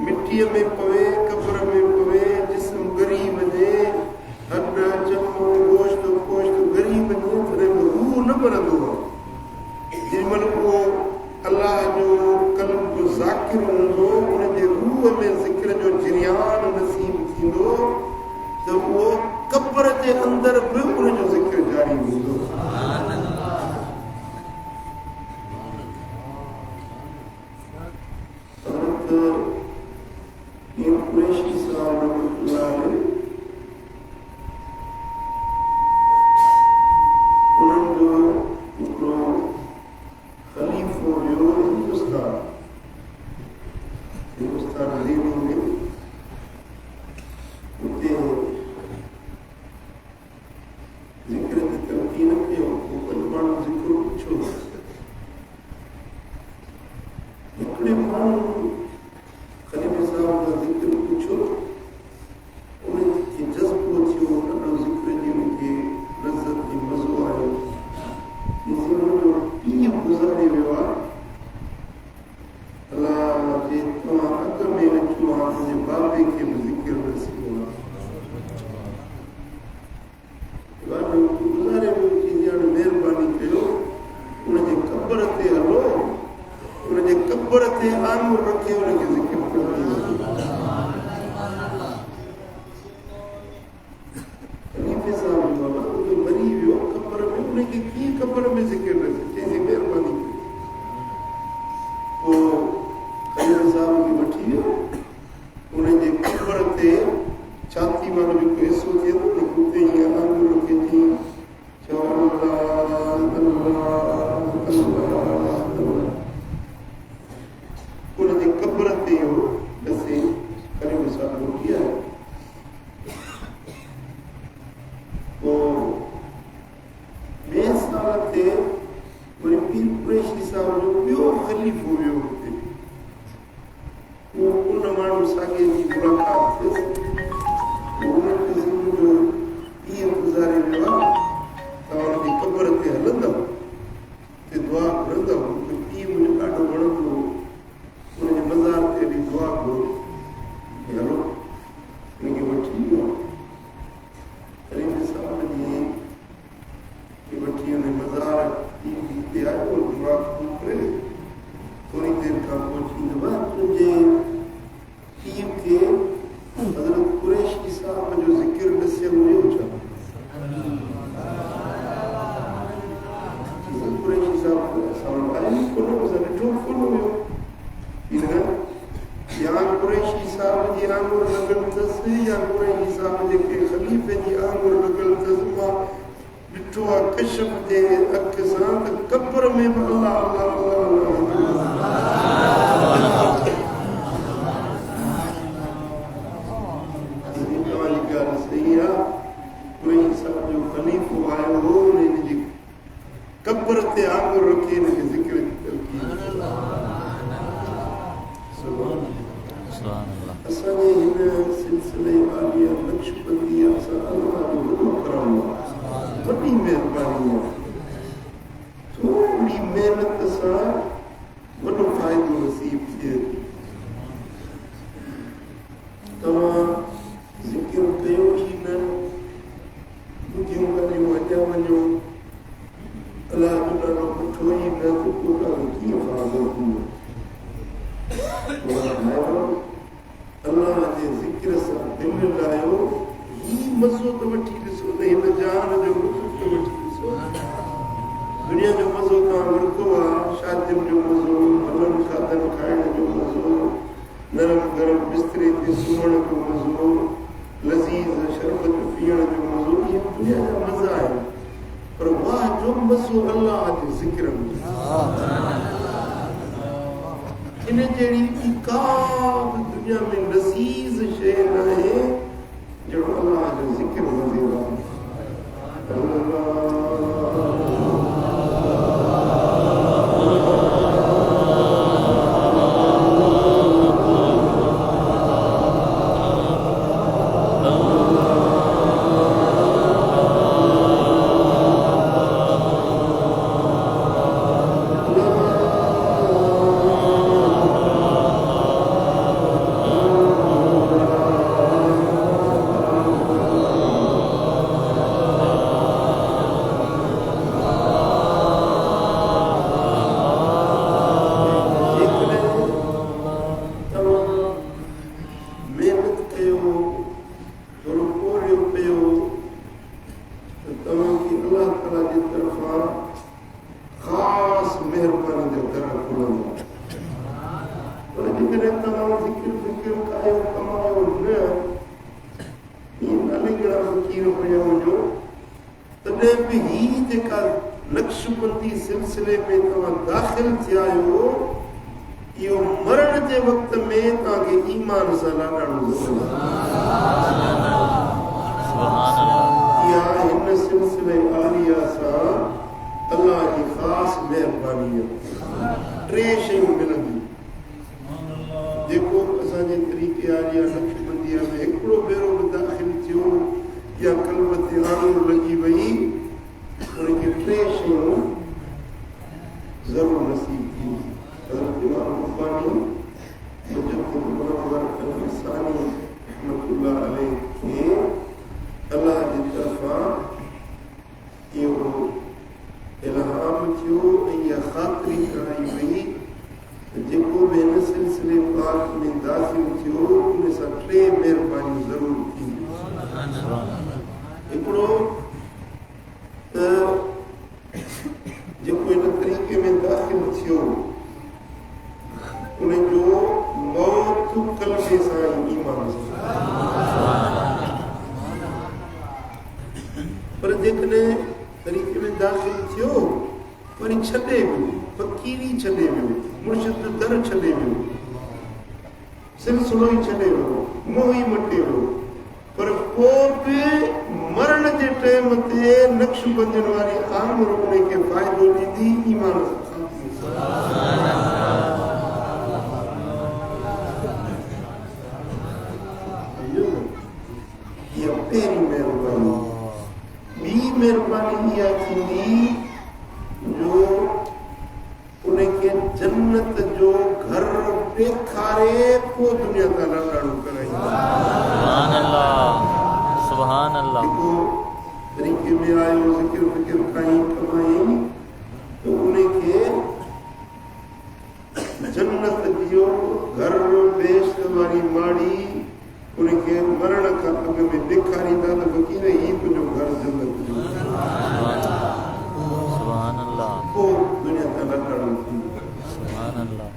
मिट्टी में पवे, कब्र में पवे, जिस्म गरीब दे, हड्ड चमो वो कब्र के अंदर भी उनजो ज़िक्र जारी हूंदो। कुरैशी साहब रहमतुल्लाह अलैह उन्हनि जो हिकिड़ो ख़लीफ़ो हुयो हिंदुस्तान दिल्ली में। उते ज़िक्र जी तलक़ीन कयो, पोइ माण्हू ज़िक्र पुछो। हिकिड़े माण्हू ख़लीफ़े साहब खां ज़िक्र पुछो, उनखे जज़्बो थियो, ॾाढो ज़िक्र जी उनखे लज़्ज़त ऐं मज़ो आयो। उनजो पीउ गुज़ारे वियो आहे। अलाह जे तव्हां अॻ में अचो हा, मुंहिंजे बाबे खे बि ज़िक्र नसीब आहे। गुज़ारे वियो, थींदी हाणे महिरबानी कयो, उनजे क़ब्र ते हलो, उनजे क़ब्र ते आङुर रखी उनखे ज़िक्र कयो। ख़लीफ़े साहब जो बाबा जो मरी वियो क़ब्र में, उनखे कीअं क़ब्र में ज़िक्र न कयो? चईंसि महिरबानी कयो। पोइ ख़लीफ़े साहब खे वठी वियो, उनजे क़ब्र ते छाती वारो जेको हिसो थिए थो न, उते हीअं आङुर रखे थी चओ अल्लाह अल्लाह अल्लाह। उनजे क़ब्र ते इहो ॾसे ख़लीफ़े साहब रोटी आयो। पोइ ॿिए साल ते वरी पीर कुरैशी साहब जो ॿियो ख़लीफ़ो हुयो हुते। उन माण्हू साॻे जी मुलाक़ात थियसि। उन्हनि खे जो पीउ गुज़ारे वियो आहे, तव्हां हुनजी क़ब्र ते हलंदव, ते दुआ घुरंदव, मूंखे पीउ मुंहिंजो ॾाढो वणंदो, उनजे मज़ार ते बि दुआ घुरो। हलो उनखे वठी वियो, ख़लीफ़े साहब जी वठी उन मज़ार ते आयो, दुआ करे थोरी देरि खां पोइ चईंदो तुंहिंजे पीउ खे हज़रत कुरैशी साहब जो ज़िक्र ॾसियल हुयो छा? कुरैशी साहब आयो कोन, ॾिठो कोन हुयो। या कुरैशी साहब जी आङुर लॻल अथसि, या कुरैशी साहब जेके ख़लीफ़े जी आङुर लॻल अथसि। मां ॾिठो आहे कशफ जे अख सां त क़ब्र में बि अल्लाह अल्लाह अल्लाह सही आहे। कुरैशी साहब जो ख़लीफ़ो आयो हो, हिनजी क़ब्र ते आङुर रखी हिनखे ज़िक्र असांजे हिन सिलसिले वारी नक्शबंदी सां अल्लाह जो वॾो करम आहे, वॾी महिरबानी आहे। थोरी महिनत सां वॾो फ़ाइदो नसीब थिए थी। तव्हां ज़िक्र कयो ई न, ॿुधियूं ॻाल्हियूं अॻियां वञो, अलाह जो नालो वठो ई न, त पोइ तव्हां कीअं फ़ाइदो थींदो? अल्लाह जे ज़िक्र सां दिलि लाहियो, ही मज़ो त वठी ॾिसो त हिन जान जो लुत्फ़ त वठी ॾिसो। दुनिया जो मज़ो तव्हां वरितो आहे, शादियुनि जो मज़ो, भलनि खाधनि खाइण जो मज़ो, नरम गरम बिस्तरे ते सुम्हण जो मज़ो, लज़ीज़ शरबत पीअण जो मज़ो, इहे दुनिया जा मज़ा आहिनि। पर वाह जो मज़ो अल्लाह जे ज़िक्र में। इन जहिड़ी का बि दुनिया में लज़ीज़ शइ न आहे जहिड़ो अल्लाह जो ज़िक्र मज़ेदार आहे। चयो तव्हांखे अल्लाह ताला जी तरफ़ां ख़ासि महिरबानी जो दर खुलंदा। पर जेकॾहिं तव्हां ज़िक्र फ़िक्र कयो कमायो न ईअं नालिगड़ा फ़क़ीर पिया वञो तॾहिं बि ही जेका नक्शबंदी सिलसिले में तव्हां दाख़िल थिया आहियो इहो मरण जे वक़्त में तव्हांखे ईमान सां लाॾाइणो ज़रूरी इहा हिन सिलसिले आलिया सां अल्लाह जी ख़ासि महिरबानी आहे। टे शयूं मिलंदियूं जेको असांजे तरीक़े आलिया नक्शबंदीअ में हिकिड़ो भेरो बि दाख़िल थियो या कल्ब ते आङुर लॻी वई उनखे टे शयूं ज़रूरु नसीब थी। हज़रत इमाम रब्बानी मुजद्दिद मुनव्वर अल-फ़सानी रहमतुल्लाह अलैह खे अल्लाह जी तरफ़ां इहो इल्हाम थियो ऐं इहा ख़ातिरी कराई वई जेको बि हिन सिलसिले पाक में दाख़िल थियो उन सां टे महिरबानियूं ज़रूरु थींदियूं। हिकिड़ो जेको हिन तरीक़े में दाख़िल थियो उनजो मौत कलमे सां ईमान पर जेकॾहिं तरीक़े में दाख़िल थियो वरी छॾे वियो फ़क़ीरी छॾे वियो मुर्शिद दर छॾे वियो सिलसिलो ई छॾे वियो मोह ई मटे वियो पर पोइ बि मरण जे टाइम ते नक्शबंदियुनि वारी आङुर उनखे फ़ाइदो ॾींदी ईमान सां। इहा पहिरीं महिरबानी। ॿी महिरबानी इहा थींदी जो उनखे जन्नत जो घर ॾेखारे पोइ दुनिया तां लाॾाणो कराईंदा। सुभान अल्लाह जेको तरीक़े में आयो ज़िक्र फ़िक्र कई कमाई तो उनखे जन्नत जो घर बेश्त वारी माड़ी उनखे मरण खां अॻु में ॾेखारींदा त फ़क़ीर ही तुंहिंजो घर जन्नत जो। सुभान अल्लाह पोइ दुनिया तां लाॾाणो थींदो। सुभान अल्लाह।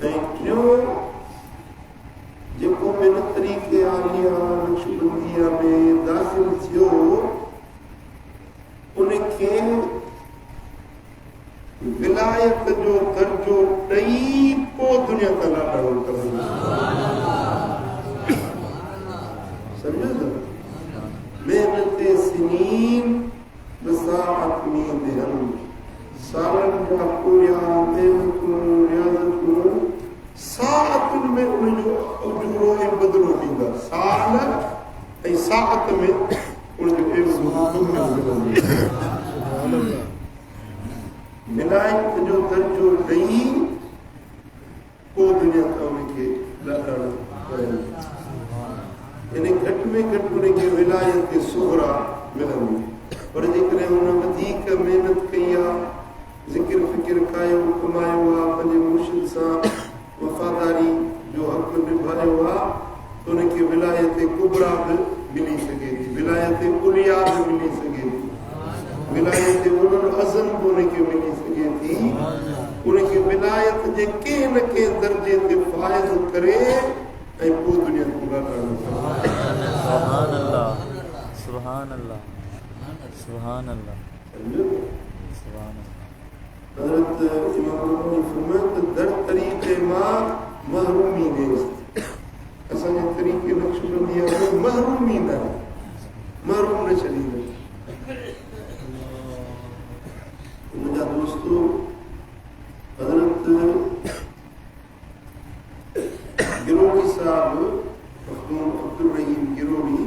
ऐं टियों जेको हिन तरीक़े आलिया नक्शबंदीअ में दाख़िल थियो उनखे विलायत जो दर्जो ॾेई पोइ दुनिया तां लाॾाणो कराईंदा। सम्झो था महिनत सिनीन बसाअत में देहन सालनि जा पूरिया महिनतूं रियाज़तूं साअतुनि में उनजो उजूरो ऐं बदिलो ॾींदा। साल ऐं साअत में उनजो विलायत जो दर्जो ॾेई पोइ दुनिया खां उनखे लाॾाणो कराईंदा। यानी घटि में घटि उनखे विलायत सुहरा मिलंदी। पर जेकॾहिं हुन वधीक महिनत कई आहे ज़िक्र फ़िक्र कयो कमायो आहे पंहिंजे मुर्शिद सां वफ़ादारी जो हक़ निभायो आहे त उनखे विलायत कुबरा बि मिली सघे थी विलायत उलिया बि मिली सघे थी विलायत उलुल अज़म बि उनखे मिली सघे थी। उनखे विलायत जे कंहिं न कंहिं दर्जे ते फ़ाइज़ करे ऐं पोइ दुनिया को लाॾाणो। सुभान अल्लाह सुभान अल्लाह सुभान अल्लाह सुभान अल्लाह। हज़रत इमाम रब्बानी फरमाइनि त दर तरीक़े मां महरूमी नेस्त असांजे तरीक़े नक्शबंदीअ में महरूमी न महरूम न छॾींदा। मुंहिंजा दोस्तो हज़रत गिरोही साहब मखदूम अब्दुल रहीम गिरोही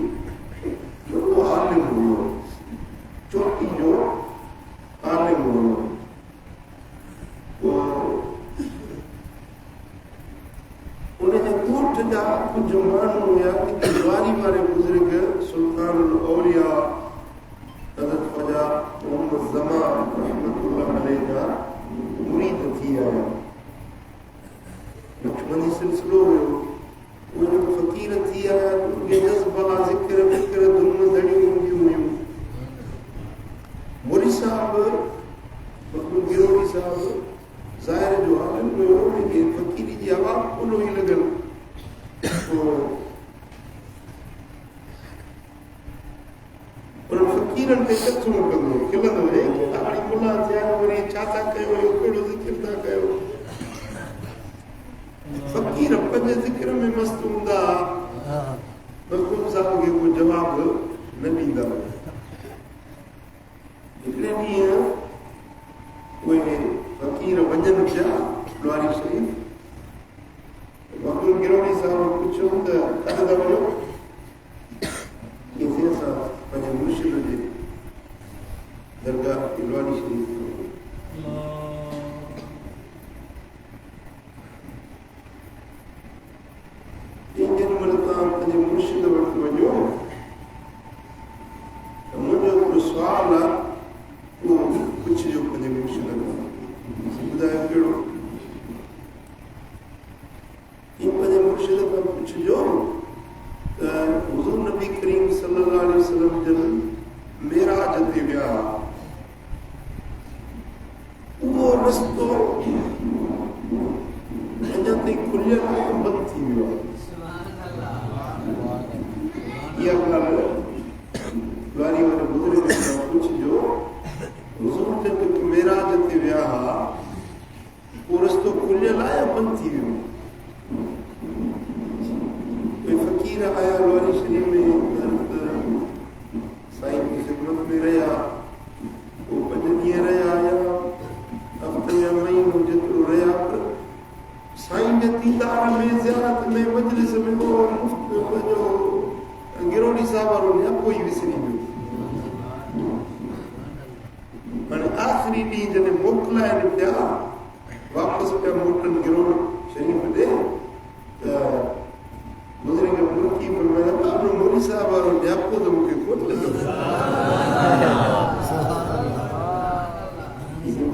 जो आलिम हुयो चोटी जो आलिम हुयो उनजे ॻोठ जा कुझु माण्हू हुया वारी वारे बुज़ुर्ग सुल्तान औलिया हज़रत ख्वाजा मोहम्मद ज़मान रहमतुल्लाह अलैह जा मुरीद थी आया। नक्शबंदी सिलसिलो हुयो उहे फ़क़ीर थी आया उनखे जज़्बा ज़िक्र उन्हनि फ़क़ीरनि खे कचो कंदो खिलंदो रे हाणे मुला थिया वरी छा था कयो कहिड़ो ज़िक्र था कयो फ़क़ीर पंहिंजे ज़िक्र में मस्त हूंदा मखदूम साहिब खे को जवाब न ॾींदा हिकिड़े ॾींहुं उहे फ़क़ीर वञनि पिया ॾुआरी शरीफ़ मखदूम गिरोनी साहिब पुछियो त काॾे था वञो इसे असां पंहिंजे मुर्शिद जे दरगाह ॾुआरी शरीफ़ जेॾीमहिल तव्हां पंहिंजे मुर्शिद वटि वञो त मुंहिंजो हिकिड़ो सुवालु आहे उहो पुछिजो पंहिंजे मुर्शिद खां ॿुधायो कहिड़ो पंहिंजे मुर्शिद खां पुछिजो त हुज़ूर नबी करीम सल्लल्लाहु अलैहि वसल्लम जन मेराज ते विया उहो रस्तो अञा ताईं खुलियल बंदि थी वियो आहे इहा ॻाल्हि ॾुआरी वारे बुज़ुर्ग खां पुछिजो हुज़ूर जन मेराज ते विया हुआ उहो रस्तो खुलियल आहे या बंदि थी वियो फ़क़ीर आया ॾुआरी शरीफ़ में साईं जी ख़िदमत में रहिया पोइ 5 ॾींहं रहिया या हफ़्ते या महीनो जेतिरो रहिया पर साईं जे दीदार में ज़ियारत में मजलिस में पंहिंजो गिरोनी साहिब वारो न्यापो ई विसरी वियो हाणे आख़िरी ॾींहुं जॾहिं मोकिलाइनि पिया वापसि पिया मोटनि गिरोनी शरीफ़ ॾे त बुज़ुर्ग मुल्की फरमाया आपने मौलवी साहब वारो न्यापो तो मूंखे कोन ॾिनो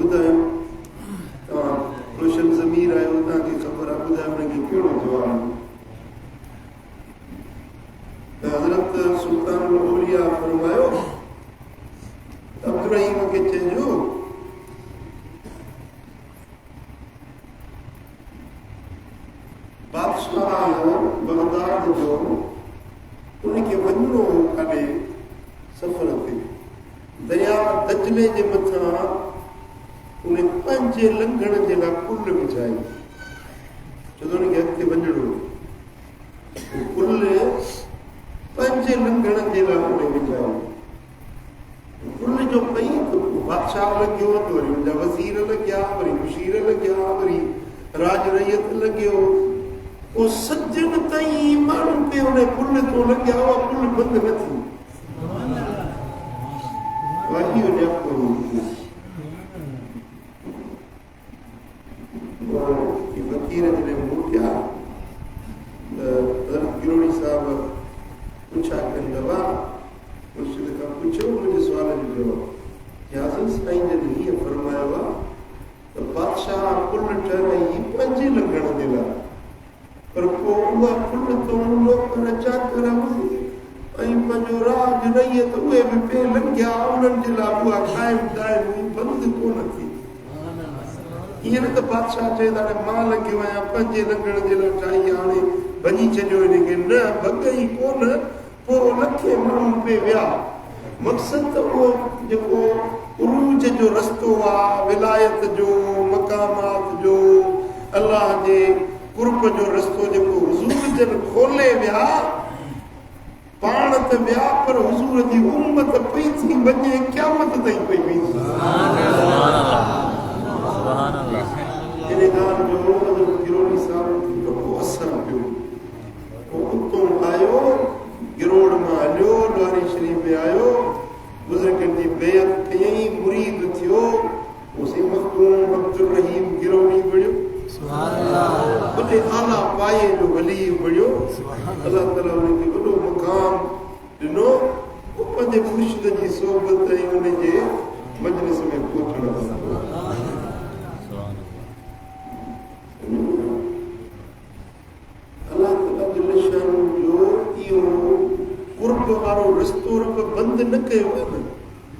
ॿुधायो तव्हां रोशन ज़मीर आहियो तव्हांखे ख़बर आहे ॿुधायो हुनखे कहिड़ो जवाबु त हज़रत सुल्तानुल औलिया फरमायो अब्दुर्रहीम खे चइजो बादशाह बगदाद जो उनखे वञिणो हो काॾे सफ़र ते दरिया दजले जे मथां उन पंहिंजे लंघण जे लाइ पुल विछाई छो त उनखे अॻिते वञिणो हो पुल पंहिंजे लंघण जे लाइ उन विछाई पुल जो पई त बादशाह लॻियो त वरी हुनजा वज़ीर लॻिया वरी मुशीर लॻिया वरी राज रैयत लॻियो वो सज्जन ताईं माण्हू पे उन पुल तो लॻिया हुआ पुल बंदि न थी वाक़ई न्यापो फ़क़ीर जॾहिं मोटिया त हज़रत गिरोनी साहिब पुछा कनि दवा मुर्शिद खां पुछो मुंहिंजे सुवाल जो जवाबु याज़िन साईं जन हीअं फरमायो आहे त बादशाह पुल ठहिराई पंहिंजे लंघण जे लाइ पर पोइ उहा पुल तो नौकर चाकर ऐं पंहिंजो राज रैयत उहे बि पे लंघिया उन्हनि जे लाइ उहा क़ाइम दाइम बंदि कोन थी ईअं न त बादशाह चए त हाणे मां लॻियो आहियां पंहिंजे लंघण जे लाइ ठाही हाणे भॼी छॾियो हिनखे न भॻई कोन पोइ लखे माण्हू पे विया मक़सदु त उहो जेको उरूज जो रस्तो आहे विलायत जो मक़ामात जो अलाह जे कुर्ब जो रस्तो जेको हुज़ूर जन खोले विया पाण त विया पर हुज़ूर जी उम्मत पई थी वञे क़यामत ताईं पई वई इन ॻाल्हि जो हज़रत गिरोनी साहिब खे वॾो असर पियो पोइ उतां आयो गिरोड़ मां हलियो ॾुआरी शरीफ़ में आयो बुज़ुर्गनि जी बेअत कयईं मुरीद थियो उसे मखदूम अब्दुल रहीम गिरोनी बणियो वॾे आला पाए जो वली बणियो अल्लाह ताला उनखे वॾो मुक़ाम ॾिनो पंहिंजे मुर्शिद जी सोबत ऐं उनजे मजलिस में पहुचण अल्लाह ताला जे निशान जो इहो कुर्ब वारो रस्तो रब बंदि न कयो आहे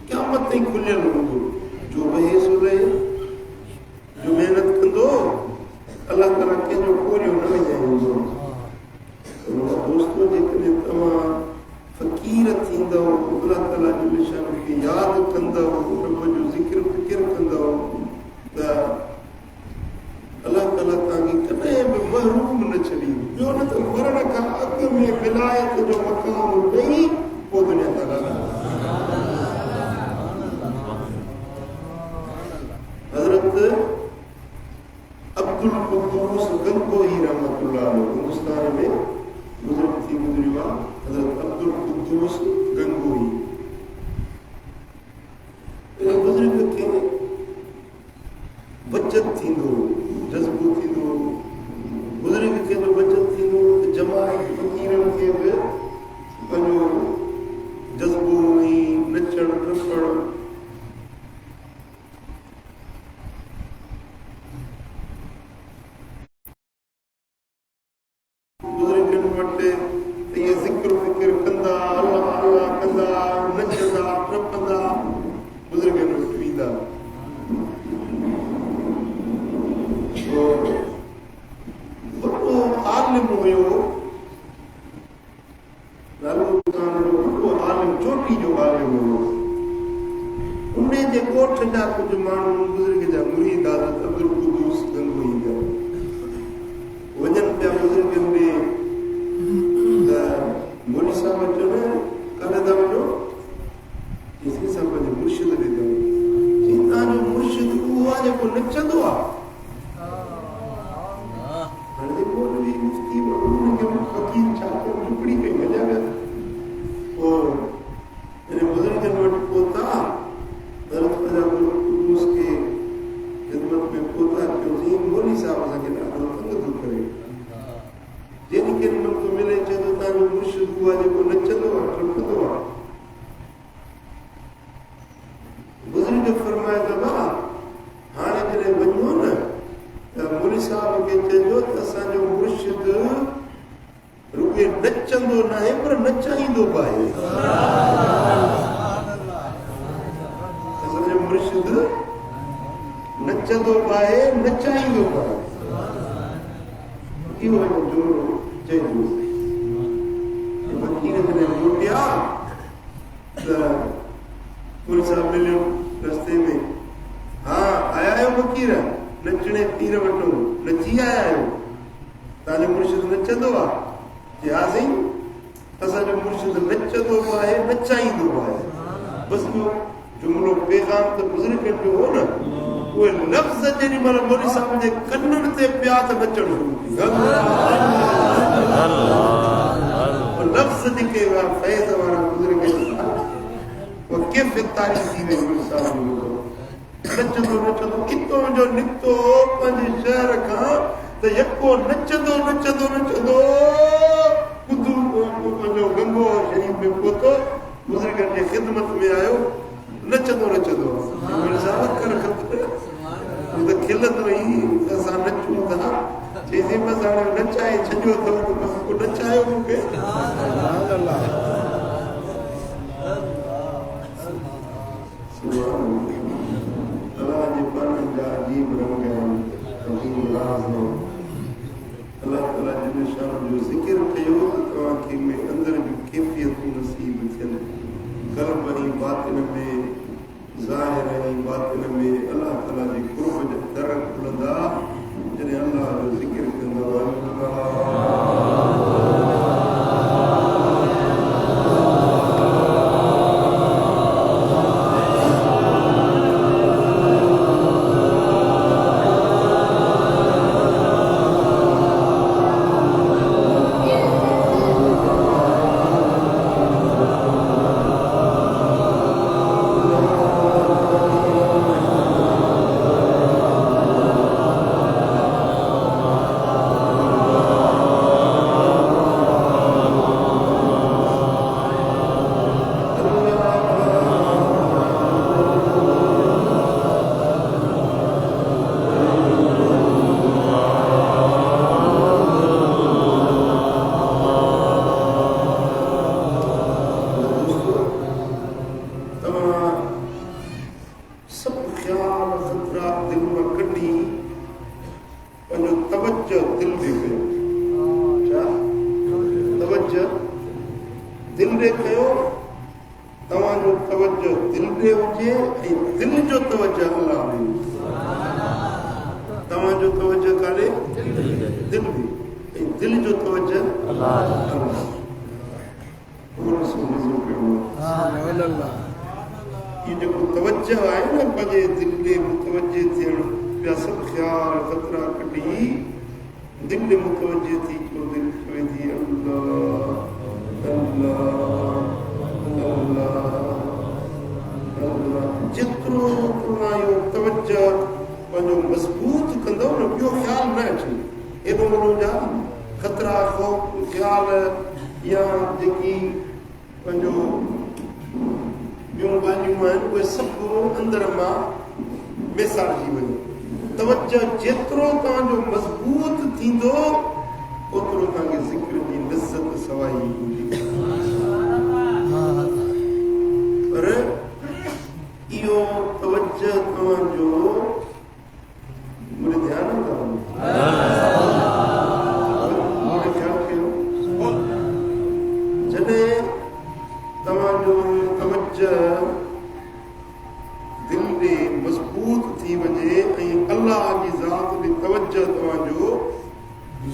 क़यामत ताईं खुलियल हूंदो जो बहे सो रहे जो महिनत कंदो अल्लाह ताला कंहिंजो कोरियो न विझाईंदो दोस्तो जेकॾहिं तव्हां फ़क़ीर बसीरत थींदव, अल्लाह ताला जल शान खे यादि कंदव, रब जो ज़िक्र फ़िक्र कंदव त अल्लाह ताला तव्हांखे कॾहिं बि महरूम न छॾींदो। ॿियो न त मरण खां अॻु में विलायत जो मक़ाम ॾेई पोइ दुनिया तां ॻाल्हाए। हज़रत अब्दुल कुद्दूस गंगोही रहमतुल्लाह अलैह हिंदुस्तान में बुजुर्ग थी गुज़री हुआ। हज़रत अब्दुल कुद्दूस गंगोही बुजुर्ग खे बचत थींदो, जज़्बो थींदो, बुजुर्ग खे बि बचत थींदो त जमात फ़क़ीरनि खे बि पंहिंजो जज़्बो ऐं नचणु टपणु बुजुर्गनि वटि इहे ज़िक्र फ़िक्र कंदा, अल्लाह अल्लाह कंदा, नचंदा टपंदा, बुजुर्गनि वटि वेंदा। वॾो आलिम हुयो, नालो वॾो आलिम, चोटी जो आलिम हुयो। उन जे ॻोठ जा कुझु माण्हू बुज़ुर्ग जा मुरीद हज़रत अब्दुल कुद्दूस गंगोही जा वञनि पिया बुज़ुर्गनि में त मौलवी साहिब चयो काॾे था वञो? चईं साहिब पंहिंजे मुर्शिद ॾे था वञो। चईं तव्हांजो मुर्शिद उहो आहे जेको नचंदो आहे। हाणे मौलवी मुफ्ती उनखे फ़क़ीर छा कयो, टुकड़ी कई वॼा विया। पोइ हिन बुज़ुर्गनि वटि पहुता, हज़रत अब्दुल कुद्दूस खे ख़िदमत में पहुता, चयो मौलवी साहिब असांखे ॾाढो तंग थो करे। जेॾी केॾी महिल थो मिले चए थो तव्हांजो मुर्शिद उहो आहे जेको नचंदो आहे टपंदो आहे। बुज़ुर्ग फरमाए त भाउ हाणे जॾहिं वञो न त मौलवी साहिब खे चइजो त असांजो मुर्शिद रुॻे नचंदो न आहे पर नचाईंदो बि आहे। असांजो मुर्शिद नचंदो बि आहे, नचाईंदो बि आहे। इहो जुमिलो चइजो। फ़क़ीर जॾहिं मोटिया त मौलवी साहिब मिलियो रस्ते में। हा आया आहियो फ़क़ीर, नचणे पीर वटो नची आया आहियो? तव्हांजो मुर्शिद नचंदो आहे? चई हा साईं असांजो मुर्शिद नचंदो बि आहे, नचाईंदो बि आहे। बसि इहो जुमिलो पैगाम त बुज़ुर्गनि जो हो न। उहे लफ़्ज़ जेॾी महिल मौलवी साहिब जे कननि ते पिया त नचणु शुरू थी विया। लफ़्ज़ जेके हुआ फैज़ वारा बुज़ुर्ग उहा कैफ़ियत तारीफ़ थी वई मौलवी साहिब जो। नचंदो नचंदो किथां जो निकितो पंहिंजे शहर खां त यको नचंदो नचंदो नचंदो पंहिंजो गंगो शरीफ में पहुतो, बुज़ुर्गनि जे ख़िदमत में आयो, नचंदो नचंदो। मौलवी साहिब कर खपे त खिलंदो ई असां नचूं था। चईं बसि हाणे नचाए छॾियो अथव त बसि पोइ नचायो मूंखे। अल्लाह जे पाननि जा अजीब रंग आहिनि, अजीब राज़ आहिनि। अल्लाह ताला जल शान जो ज़िक्र कयो त तव्हांखे में अंदरि जूं कैफ़ियतूं नसीब थियनि। क़ल्ब ऐं बातिन में, ज़ाहिर ऐं बातिन में अल्लाह ताला जे क़ुर्ब जा दर खुलंदा जॾहिं अल्लाह जो ज़िक्र कंदो। तव्हांजो तवजो दिल ॾे हुजे ऐं दिल जो तवजो अल्लाह ॾे। तव्हांजो तवजो काॾे? दिल में, ऐं दिल जो तवजो अल्लाह। ये जेको तवजो आहे न पंहिंजे दिल ॾे मुतवजे थियणु, ॿिया सभु ख़्याल ख़तरा कढी दिल ॾे मुतवजे थी पोइ दिलि चवे थी अल्लाह अल्लाह अल्लाह अल्लाह। जेतिरो तव्हां इहो तवजो पंहिंजो मज़बूत कंदव न, ॿियो ख़्याल न अचे। एॾो वॾो जा ख़तरा ख़ौफ़ ख़्याल या जेकी पंहिंजो ॿियूं ॻाल्हियूं आहिनि उहे सभु अंदर मां विसारजी वञे। तवजो जेतिरो तव्हांजो मज़बूत थींदो ओतिरो तव्हांखे ज़िक्र जी लज़त सवाई हूंदी। पर इहो तवजो तव्हांजो मुंहिंजे ध्यान में जॾहिं तव्हांजो तवजो दिल ॾे मज़बूत थी वञे ऐं अल्लाह जी ज़ात ॾे तवजो तव्हांजो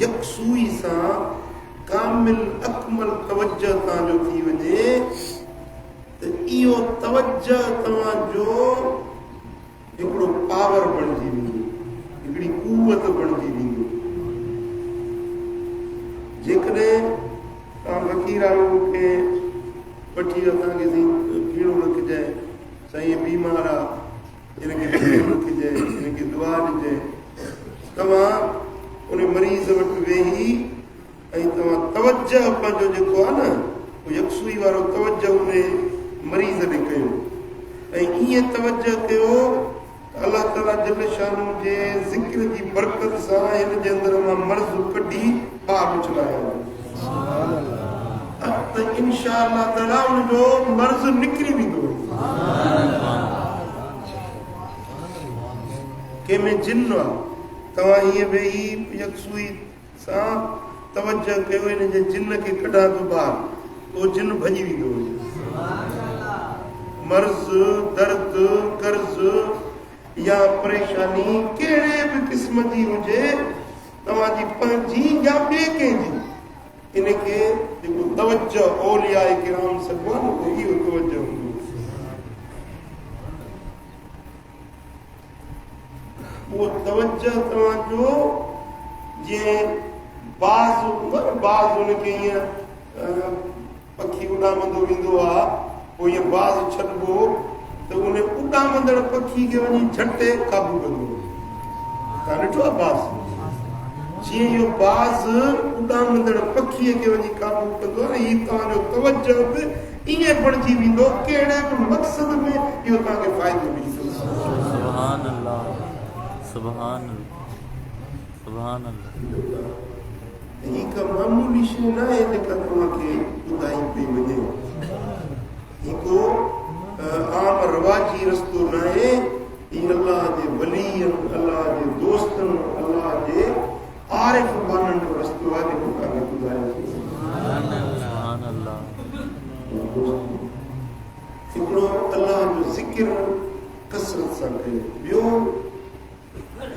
यकसूई सां कामिल अकमल तवजो तव्हांजो थी वञे त इहो तवजो तव्हांजो हिकिड़ो पावर बणिजी वेंदो, हिकिड़ी कुवत बणिजी वेंदी। जेकॾहिं तव्हां फ़क़ीर आहियो, मूंखे वठी असांखे पीणो रखिजांइ, साईं बीमार आहे हिनखे पीणो रखिजांइ, हिनखे दुआ ॾिजांइ, तव्हां उन मरीज़ वटि वेही ऐं तव्हां तवजो पंहिंजो जेको आहे न उहो यकसूई वारो तवजो उन मरीज़ ॾे कयो ऐं ईअं तवजो कयो अल्लाह ताला जल शानू जे ज़िक्र जी बरकत सां हिन जे अंदर मां मर्ज़ कढी ॿाहिरि उछलायो त इंशा अल्लाह ताला उनजो मर्ज़ निकिरी वेंदो। कंहिंमें जिन आहे, तव्हां हीअं वेही यकसूई सां तवजो कयो हिन जे जिन खे कढां थो ॿाहिरि, उहो जिन भॼी वेंदो। मर्ज़, दर्द, कर्ज़ या परेशानी कहिड़े बि क़िस्म जी हुजे, तव्हांजी पंहिंजी या ॿिए कंहिंजी, इनखे जेको तवजो औलिया किराम सभु आहे न इहो तवजो हूंदो। उहो तवजो तव्हांजो जीअं बाज़ हूंदो आहे न, बाज़ हुनखे ईअं पखी उॾामंदो वेंदो आहे, पोइ ईअं बाज़ छॾिबो त उन उॾामंदड़ पखी खे वञी झटे काबू कंदो। तव्हां ॾिठो आहे बाज़? जीअं इहो बाज़ उॾामंदड़ पखीअ खे वञी काबू कंदो आहे, हीउ तव्हांजो तवजो बि ईअं बणिजी वेंदो, कहिड़े बि मक़सद में इहो तव्हांखे फ़ाइदो ॾींदो। सुभान अल्लाह, सुभान सुभान अल्लाह। हीअ का मामूली शइ न आहे जेका तव्हांखे ॿुधाई पई वञे, हीअ को आम रवाजी रस्तो न आहे। हीअ अल्लाह जे वलीअनि, अल्लाह जे दोस्तनि, अल्लाह जे आरिफ बाननि जो रस्तो आहे जेको तव्हांखे ॿुधायो। हिकिड़ो अल्लाह जो ज़िक्र कसरत सां कयो, ॿियो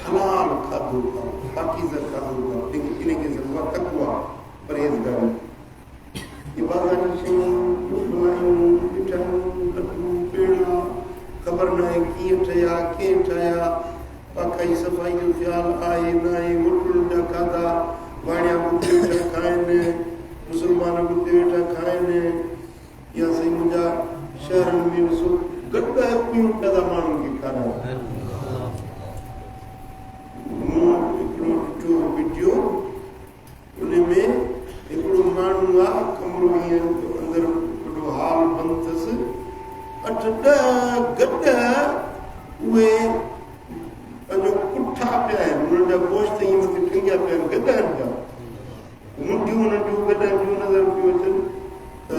हलाल खाधो खाओ, पाकीज़ा खाधो खाओ, इनखे ज़रूरत तक़वा परहेज़गारी। इबादत शयूं, दवायूं, मिठायूं, लड्डू, पेड़ा, ख़बर न आहे कीअं ठहिया, कीअं ठाहिया, पाकाई सफ़ाई जो ख़्यालु आहे न आहे। होटलुनि जा खाधा वाणिया ॿुधे वेठा खाइनि, मुस्लमान ॿुधे वेठा खाइनि, या साईं मुंहिंजा शहरनि में ॾिसो गॾु पियूं ॾाढा माण्हुनि खे खारायो। मूं हिकिड़ो ॾिठो वीडियो, उन में हिकिड़ो माण्हू आहे, कमरो ईअं अंदरि वॾो हाल बंदि अथसि, 8-10 गॾ उहे पंहिंजो पुठा पिया आहिनि, उन्हनि जा गोश्त ईअं मथे टंगिया पिया आहिनि, गॾनि जा नंढियूं नंढियूं गॾियूं नज़र पियूं अचनि। त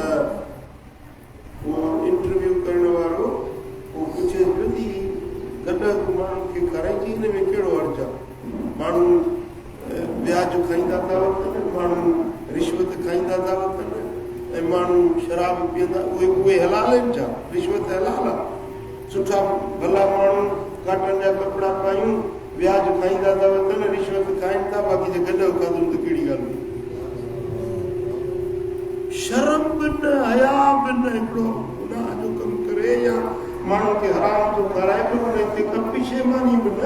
उहो इंटरव्यू करण वारो उहो पुछे पियो त गॾ माण्हुनि खे खाराइजी, हिन में कहिड़ो अर्ज़ु आहे? माण्हू ब्याज खाईंदा था वठनि, माण्हू रिश्वत खाईंदा था वठनि, ऐं माण्हू शराब पीअंदा उहे हलाल आहिनि छा? रिश्वत हलाल आहे? सुठा भला माण्हू काटन जा कपिड़ा पायूं व्याज खाईंदा था वठनि रिश्वत खाइनि था बाक़ी जे गॾु खाधो त कहिड़ी ॻाल्हि हुई? शर्म बि न हया बि न हिकिड़ो गुनाह जो कमु करे या माण्हू खे हराम थो खाराए पियो उन खे का पिशेमानी बि न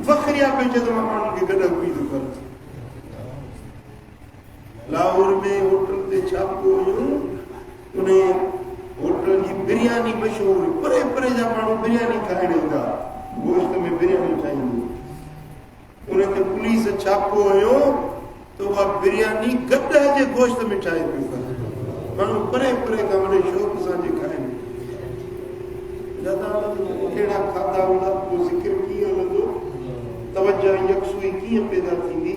फ़ख्रिया पियो चए त मां माण्हुनि खे गॾु पी थो कर। लाहौर में होटल ते छापो हुयो उन होटल जी बिरयानी मशहूर परे परे जा माण्हू बिरयानी खाइण ईंदा गोश्त में बिरयानी ठाहींदी उन ते पुलिस छापो हुयो तो उहा बिरयानी गॾ जे गोश्त में ठाहे पियो करे माण्हू परे परे खां वॾे शौक़ सां जे खाइनि दादा कहिड़ा खाधा हूंदा पोइ ज़िक्र कीअं हलंदो तवजो यकसुई कीअं पैदा थींदी?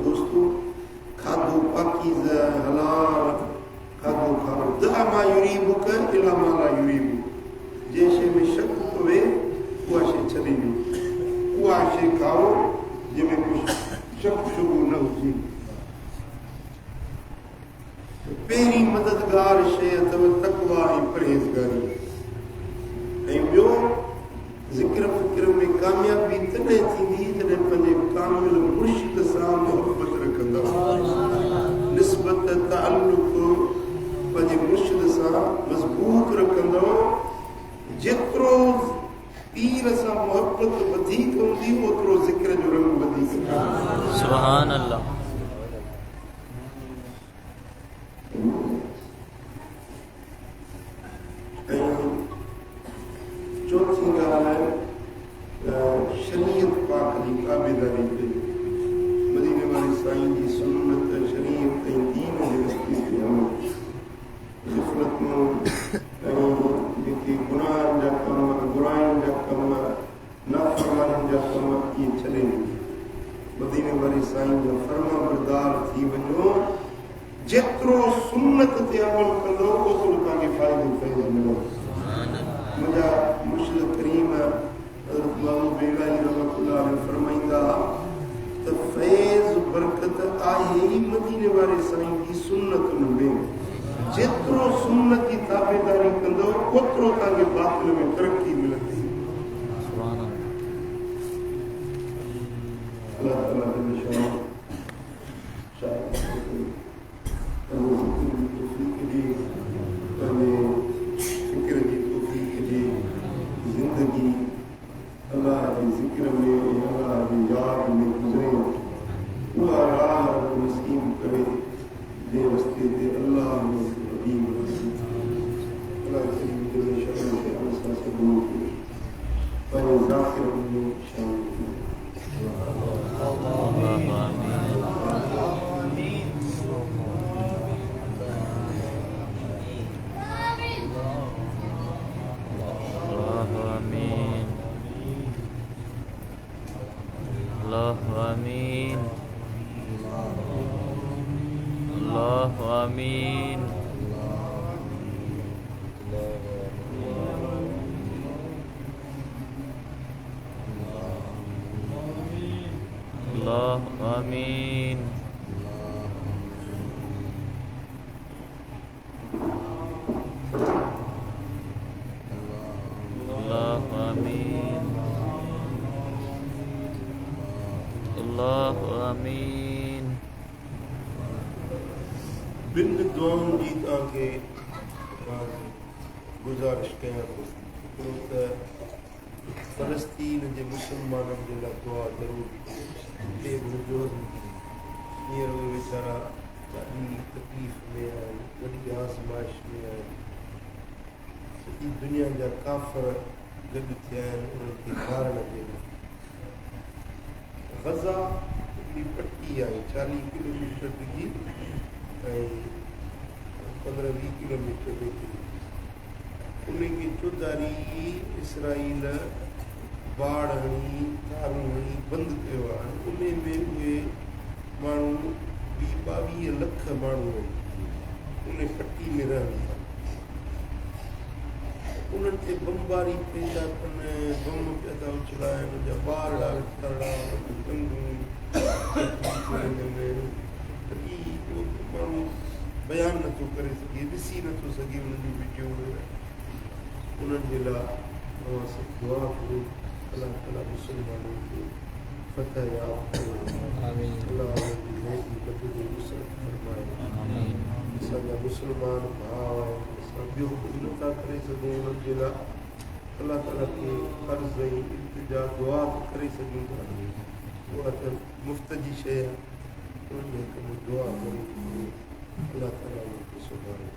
दोस्तों खाधो पाकीज़ हलाल खाधो खाओ दा मा युरीबुक इला मा ला युरीबु जे शइ में शक पवे उहा शइ छॾे ॾियो उहा शइ खाओ जंहिंमें कुझु शक शुबो न हुजे। पहिरीं मददगार शइ अथव तक़वा ऐं परहेज़गारी ऐं ॿियो ज़िक्र फ़िक्र में कामयाबी तॾहिं थींदी जॾहिं पंहिंजे कामिल मुर्शिद सां मोहबत रखंदव निस्बत ताल्लुक़ पंहिंजे मुर्शिद सां मज़बूत रखंदव जेतिरो पीर सां मोहबत वधीक हूंदी ओतिरो ज़िक्र जो रंग वधीक सुभान अल्लाह। चौथी ॻाल्हि आहे शरीयत पाक जी ताबेदारी कई मदीने वाले साईं जी सुन्नत शरीयत ऐं दीन जे रस्ते ते हलो ग़फ़लतूं ऐं जेके गुनाहनि जा कम बुराइनि जा कम नाफ़रमानियुनि जा कम इहे छॾे मदीने वाले साईं जा फर्मा बरदार थी वञो जेतिरो सुन्नत ते अमल कंदो ओतिरो तव्हांखे फ़ाइदो फ़ैज़ मिलंदो। मुंहिंजा मुर्शिद करीम हज़रत मौलाना बेलाही रहमतुल्लाह अलैह फरमाईंदा त फैज़ बरकत आहे ई मदीने वारे साईं जी सुन्नतुनि में जेतिरो सुन्नत जी ताबेदारी कंदो ओतिरो तव्हांखे बातिल में तरक़ी मिलंदी। अल्लाह ताला जो शान जिंदगी अल्लाह के जिक्र में अल्लाह की याद में गुजरे उहा राह नसीब करे जे रस्ते ते अल्लाह हबीब अल्लाह करीम के शरण से अमसा से दूर पर ज़ाकिर में शामिल आमीन अल्लाह आमीन अल्लाह आमीन अल्लाह आमीन अल्लाह आमीन। बिन दुआउनि जी तव्हांखे गुज़ारिश कयां थो त फ़लस्तीन जे मुस्लमाननि जे लाइ दुआ ज़रूरु हींअर उहे वीचारा ॾाढी तकलीफ़ में आहिनि वॾी आज़माइश में आहिनि सॼी दुनिया जा काफ़र गॾु थिया आहिनि उन्हनि खे मारण जे लाइ। ग़ज़ा हिकिड़ी पट्टी आहे 40 किलोमीटर डिघी ऐं 15-20 किलोमीटर निकिरी उनखे चौधारी इसराईल बाड़ हणी तारूं हणी बंदि कयो आहे उन में उहे माण्हू 22 लख माण्हू आहिनि उन पट्टी में रहनि था उन्हनि ते बमबारी पैदा कनि बम पिया था उछलाइनि उनजा ॿार ॾाढा टंगूं माण्हू बयान नथो करे सघे, ॾिसी नथो सघे उन्हनि जी वीडियो में। उन्हनि जे लाइ तव्हां सभु दुआ करो, अलाह ताला मुस्लमाननि खे फतह याब करे, अलाह उन्हनि जी नेकी बदिले नुसरत फरमाए। असांजा मुस्लमान भाउ आहिनि, असां ॿियो कुझु नथा करे सघूं उन्हनि जे लाइ, अलाह ताला खे कर्ज़ ऐं इल्तिजा दुआ करे सघूं था, उहा त मुफ़्त जी शइ आहे, उन में दुआ करो, अलाह ताला उनखे सुभाणे